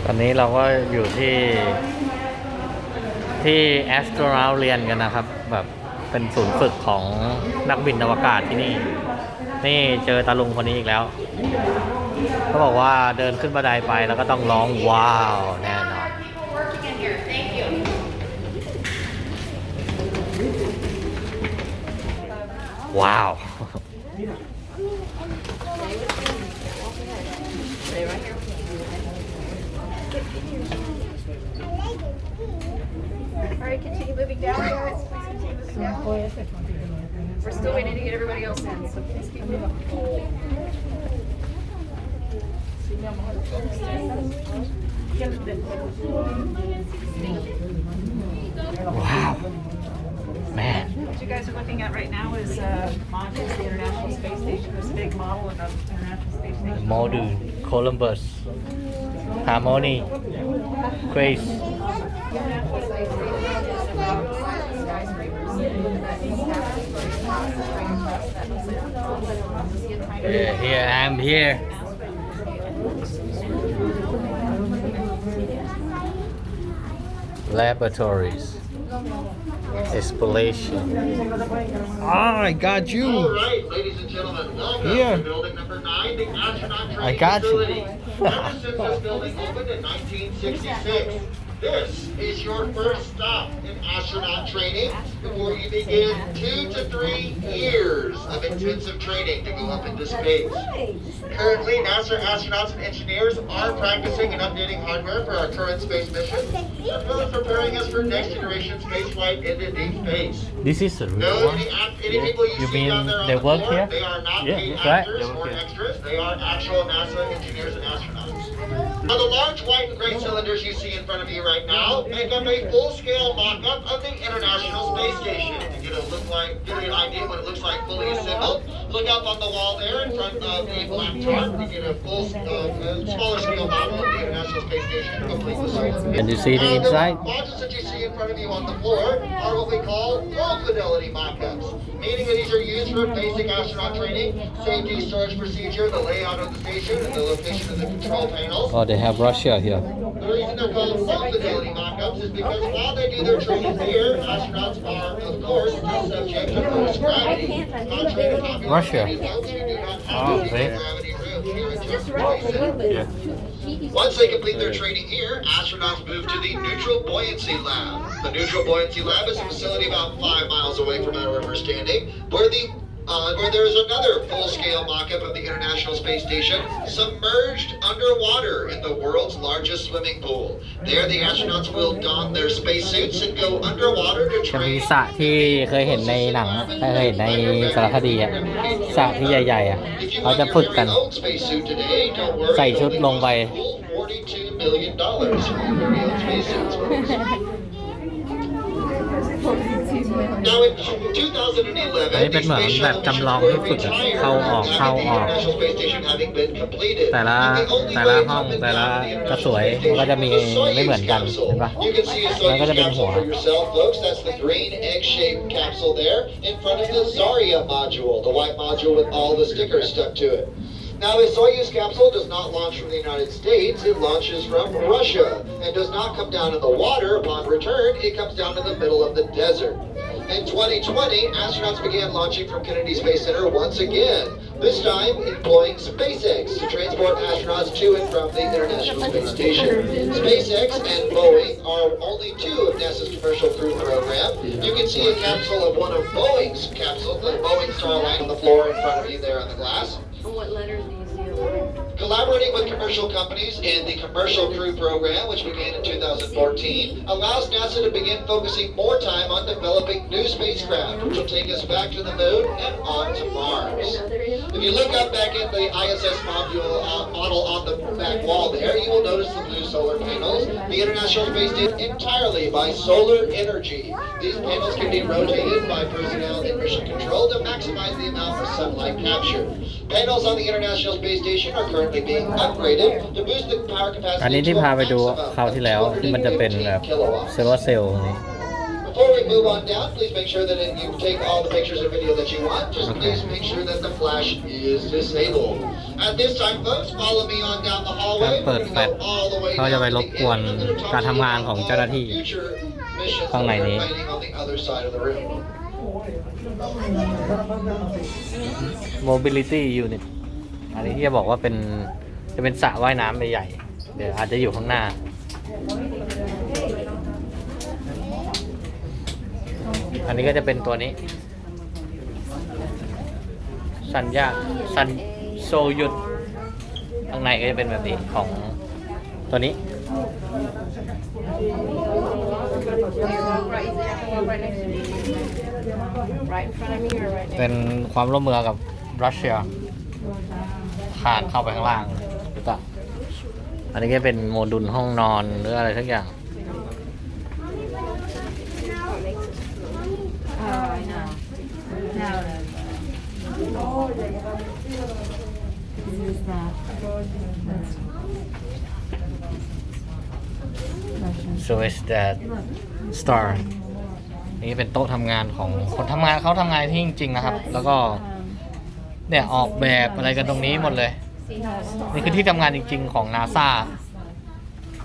ตอนนี้เราก็อยู่ที่ astronaut เรียนกันนะครับแบบเป็นศูนย์ฝึกของนักบินอวกาศที่นี่เจอตาลุงคนนี้อีกแล้วเขาบอกว่าเดินขึ้นบันไดไปแล้วก็ต้องร้องว้าวแน่นอนว้าว Alright, continue moving down, guys. Please continue moving down. We're still waiting to get everybody else in, so please keep moving. Wow, man. What you guys are looking at right now is Montes, the International Space Station. This big model of the International Space Station. Module, Columbus, Harmony, Grace. Here I'm here. Laboratories. Exploration. I got you. All right, ladies and gentlemen, welcome Here. to building number 9, the astronaut training I got you. facility. Ever since this building opened in 1966, this is your first stop in astronaut training before you begin 2 to 3 years of intensive training to go up into space. Currently, NASA astronauts and engineers are practicing and updating hardware for our current space mission, as well as preparing us for next generation space flight into deep space. This is a real No, one. any people you see mean down there on they the work floor, here? they are not Yeah, paid that's right. actors They work or here. extras. They are actual NASA engineers and astronauts. Now, the large white and gray cylinders you see in front of you right now make up a full-scale mock-up of the International Space Station. To get an idea of what it looks like fully assembled, look up on the wall there in front of the black tarp to get a full, smaller scale model of the International Space Station, completely assembled. Can you see the inside? The modules that you see in front of you on the floor are what we call low-fidelity mock-ups, meaning that these are used for basic astronaut training, safety, storage procedure, the layout of the station, and the location of the control panels. Oh, they have Russia here. The reason they're called low-fidelity mock-ups is because while they do their training here, astronauts are, of course, subject to Earth's gravity. Contrary to popular Russia. opinion, folks, we do not have Oh, a see? gravity room here in Texas. Yeah. Once they complete their training here, astronauts move to the Neutral Buoyancy Lab. The Neutral Buoyancy Lab is a facility about 5 miles away from where we're standing, where there is another full-scale mock-up of the International Space Station submerged underwater in the world's largest swimming pool. There, the astronauts will don their spacesuits and go underwater to จะมี train. สระที่เคยเห็นในหนังเคยเห็นในสารคดีอะสระที่ใหญ่ๆอะ If you เขา want จะ your ฝึกกัน very own spacesuit today, don't worry, ใส่ชุด it'll be ลงไป $42 million for your very own spacesuits. Now in 2011, อันนี้เป็นเหมือนแบบจำลองที่ฝึกอะเข้าออก International Space Station having been completed. แต่ละ And the only แต่ละ way ห้อง up and แต่ละ down the กระสวย International มันก็จะมี Space Station is the ไม่เหมือนกัน Soyuz เห็นปะ capsule. You can see a มันก็จะ Soyuz เป็นหัว capsule for yourself, folks. That's the green egg-shaped capsule there in front of the Zarya module, the white module with all the stickers stuck to it. Now, a Soyuz capsule does not launch from the United States. It launches from Russia and does not come down in the water upon return. It comes down in the middle of the desert. In 2020, astronauts began launching from Kennedy Space Center once again, this time employing SpaceX to transport astronauts to and from the International Space Station. SpaceX and Boeing are only two of NASA's commercial crew program. You can see a capsule of one of Boeing's capsules, the Boeing Starliner on the floor in front of you there on the glass. What letters do you see? Collaborating with commercial companies in the Commercial Crew Program, which began in 2014, allows NASA to begin focusing more time on developing new spacecraft, which will take us back to the moon and on to Mars. If you look up back at the ISS model on the back wall there, you will notice the blue solar panels. The International Space Station entirely by solar energy. These panels can be rotated by personnel in mission control to maximize the amount of sunlight captured. Panels on the International Space Station are currently being upgraded to boost the power อัน capacity นี้ to ที่ a พาไปดู maximum คราวที่แล้วที่มันจะเป็นแบบ 215 kilowatts. โซลาร์เซลล์นี่ Before we move on down, please make sure that you take all the pictures and video that you want. Just please make sure that the flash is disabled. At this time, folks, follow me on down the การ hallway. เปิด We're แฟล gonna ช go all the way เขาจะ down ไป to ร the บ end. กวน I'm gonna talk การ to ทำ you งานของ about เจ้าหน้าที่ future missions ข้างใน that นี้ we're planning on the other side of the room. mobility unit อันนี้ที่จะบอกว่าจะเป็นสระว่ายน้ำใหญ่ๆเดี๋ยวอาจจะอยู่ข้างหน้า อันนี้ก็จะเป็นตัวนี้ สัญญาโซยุดข้างในก็จะเป็นแบบนี้ของตัวนี้ Right in front of me or right next เป็นความร่วมมือกับรัสเซียผ่านเข้าไปข้างล่างหรือเปล่าอันนี้ก็เป็นโมดูลห้องนอนหรืออะไรทั้งอย่าง Oh, I know. Now this is that. so is that star นี่เป็นโต๊ะทำงานของคนทำงานเขาทำงานที่จริงๆนะครับ แล้วก็เนี่ยออกแบบอะไรกันตรงนี้หมดเลย นี่คือที่ทำงานจริงๆของ NASA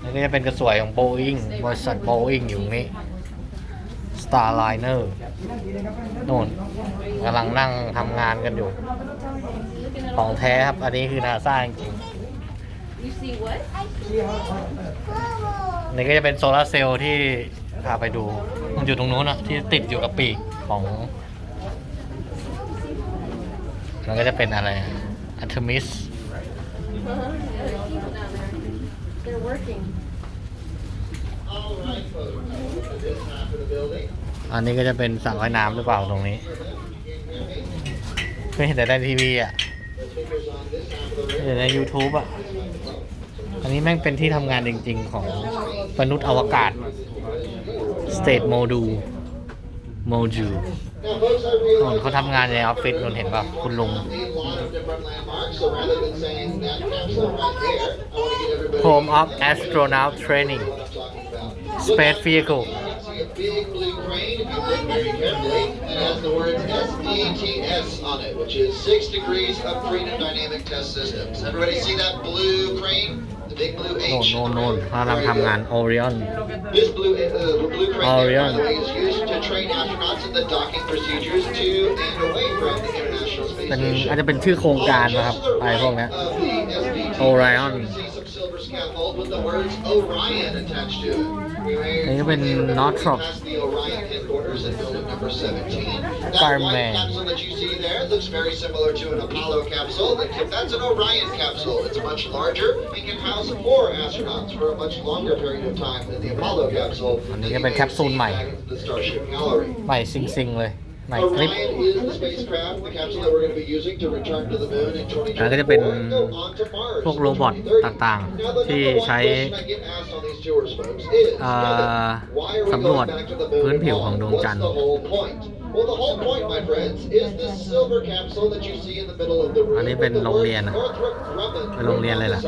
นี่ก็จะเป็นกระสวยของ Boeing บริษัท Boeing อยู่นี้ Starliner นู่นกำลังนั่งทำงานกันอยู่ ของแท้ครับ อันนี้คือ NASA จริง You see what? ๆนี่ก็จะเป็นโซลาร์เซลล์ที่พาไปดู มันอยู่ตรงนู้นนะที่ติดอยู่กับปีกของมันก็จะเป็นอะไรอัลมิส They're working. All right, folks. To this half of the building. อันนี้ก็จะเป็นสระว่ายน้ำหรือเปล่าตรงนี้เคยเห็นแต่ในทีวีอ่ะ The figures on this half of the เห็นใน YouTube อ่ะ อันนี้แม่งเป็นที่ทำงานจริงๆของมนุษย์อวกาศ State Module Now, folks, I realize เขาทำงานในออฟฟิศนนเห็นป่ะคุณลุง a lot of different landmarks, so rather than saying that capsule right there, I want to get everybody Home of Astronaut Training what I'm talking about. Space Vehicle You can see a big blue crane if you look very carefully. It has the words SDTS on it, which is 6 degrees of freedom dynamic test systems. Everybody see that blue crane? The big blue โน่น H. โน่นโน่นเขากำลังทำงาน Orion This blue crane there, Orion. by the way, is used to train astronauts in the docking procedures to and away from the International Space เป็น Station. อาจจะเป็นชื่อโครงการนะครับไอ้พวกเนี้ย Orion. You see some silver scaffold with the words Orion attached to it. We may นี่ก็เป็น Northrop past the Orion headquarters in building number 17. That Fireman. white capsule that you see there looks very similar to an Apollo capsule. That's an Orion capsule. It's much larger and can house 4 astronauts for a much longer period of time than the Apollo capsule. อันนี้ก็เป็นแคปซูลใหม่ Back into the Starship gallery. ใหม่ซิงๆเลยใหม่คลิป Orion is the spacecraft, the capsule that we're going to be using to return to the moon in อันนั้นก็จะเป็น 2024 and go on to Mars พวกโรบอทต่างๆ ที่ใช้ สำรวจพื้นผิวของดวงจันทร์ Well, the whole point, my friends, is this silver capsule that you see in the middle of the room. อันนี้เป็นโรงเรียนอะ เป็นโรงเรียนเลยล่ะ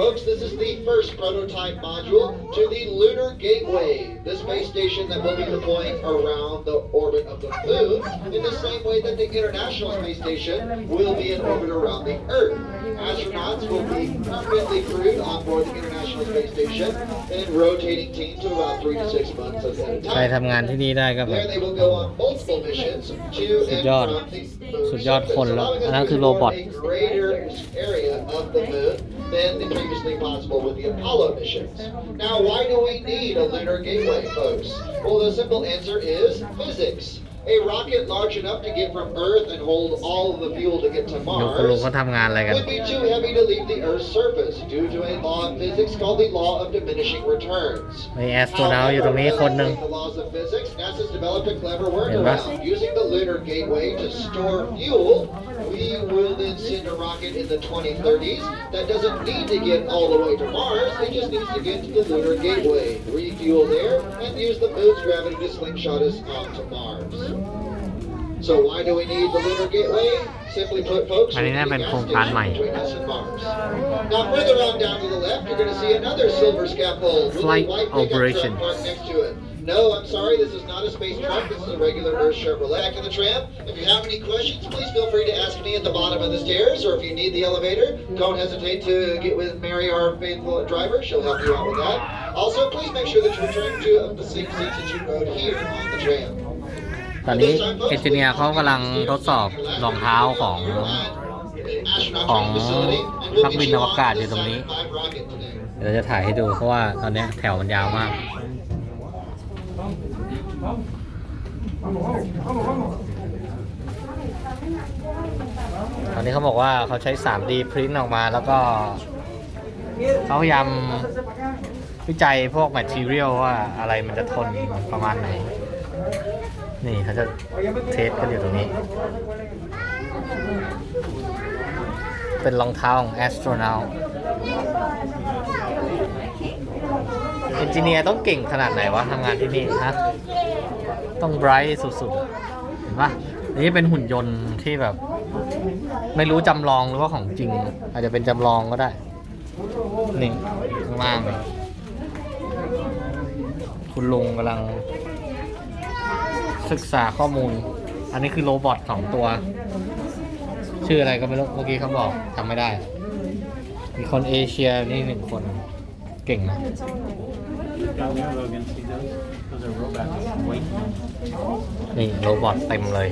Folks, this is the first prototype module to the Lunar Gateway, the space station that will be deploying around the orbit of the moon in the same way that the International Space Station will be in orbit around the Earth. Astronauts will be permanently crewed on board the International Space Station in rotating teams of about 3 to 6 months at a ใคร time. ทำงานที่นี่ได้ก็แบบ There they will go on multiple missions to สุด and ยอด from the moon สุดยอดคน surface, แล้ว allowing อัน us นั้น to คือโรบอท explore a greater area of the moon than the previously possible with the Apollo missions. Now, why do we need a lunar gateway, folks? Well, the simple answer is physics. A rocket large enough to get from Earth and hold all of the fuel to get to ดูคุณลุง Mars เขาทำงานอะไรกัน would be too heavy to leave the Earth's surface due to a law of physics called the law of diminishing returns. มีแอสโตรนาวอยู่ตรงนี้คนหนึ่ง The laws of physics, NASA's developed a clever เห็นปะ workaround. Using the lunar gateway to store fuel, we will then send a rocket in the 2030s that doesn't need to get all the way to Mars. It just needs to get to the lunar gateway, refuel there, and use the moon's gravity to slingshot us onto Mars. So why do we need the lunar gateway? Simply put, folks, อันนี้น่าเป็นโครงการใหม่ between us and Mars. Now, further on down to the left, you're going to see another silver scaffold with a Flight white pickup operations. truck parked next to it. No, I'm sorry, this is not a space truck. This is a regular Earth Chevrolet. Back in the tram. If you have any questions, please feel free to ask me at the bottom of the stairs, or if you need the elevator, don't hesitate to get with Mary, our faithful driver. She'll help you out with that. Also, please make sure that you return to the same seats that you rode here on the tram. ตอนนี้เอนจิเนียร์เขากำลังทดสอบรองเท้าของนักบินอวกาศอยู่ตรงนี้ เดี๋ยวเราจะถ่ายให้ดูเพราะว่าตอนนี้แถวมันยาวมาก ตอนนี้เขาบอกว่าเขาใช้ 3D พรินท์ออกมาแล้วก็เขาพยายามวิจัยพวก material ว่าอะไรมันจะทนประมาณไหน นี่เขาจะเทสกันอยู่ตรงนี้ เป็นรองเท้าของ astronaut เอนจิเนียร์ต้องเก่งขนาดไหนวะทำงานที่นี่ฮะต้องไบรท์สุดๆ เห็นปะนี่เป็นหุ่นยนต์ที่แบบ ไม่รู้จำลองหรือว่าของจริง อาจจะเป็นจำลองก็ได้ นี่ข้างล่างเลยคุณลุงกำลังศึกษาข้อมูล อันนี้คือโรบอท2 ตัว ชื่ออะไรก็ไม่รู้ เมื่อกี้เขาบอกทำไม่ได้ มีคนเอเชียนี่1 คนเก่งนะ นี่โรบอทเต็มเลย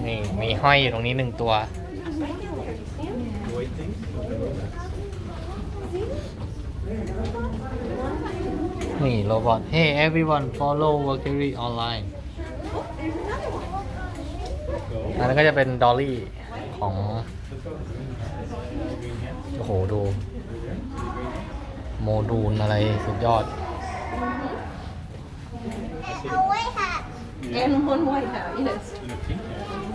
นี่มีห้อยอยู่ตรงนี้1 ตัว นี่โรบอท Hey everyone follow Mercury online อันนั้นก็จะเป็นดอลลี่ของ โอ้โห ดู โมดูลอะไรสุดยอด And one white hat, yes.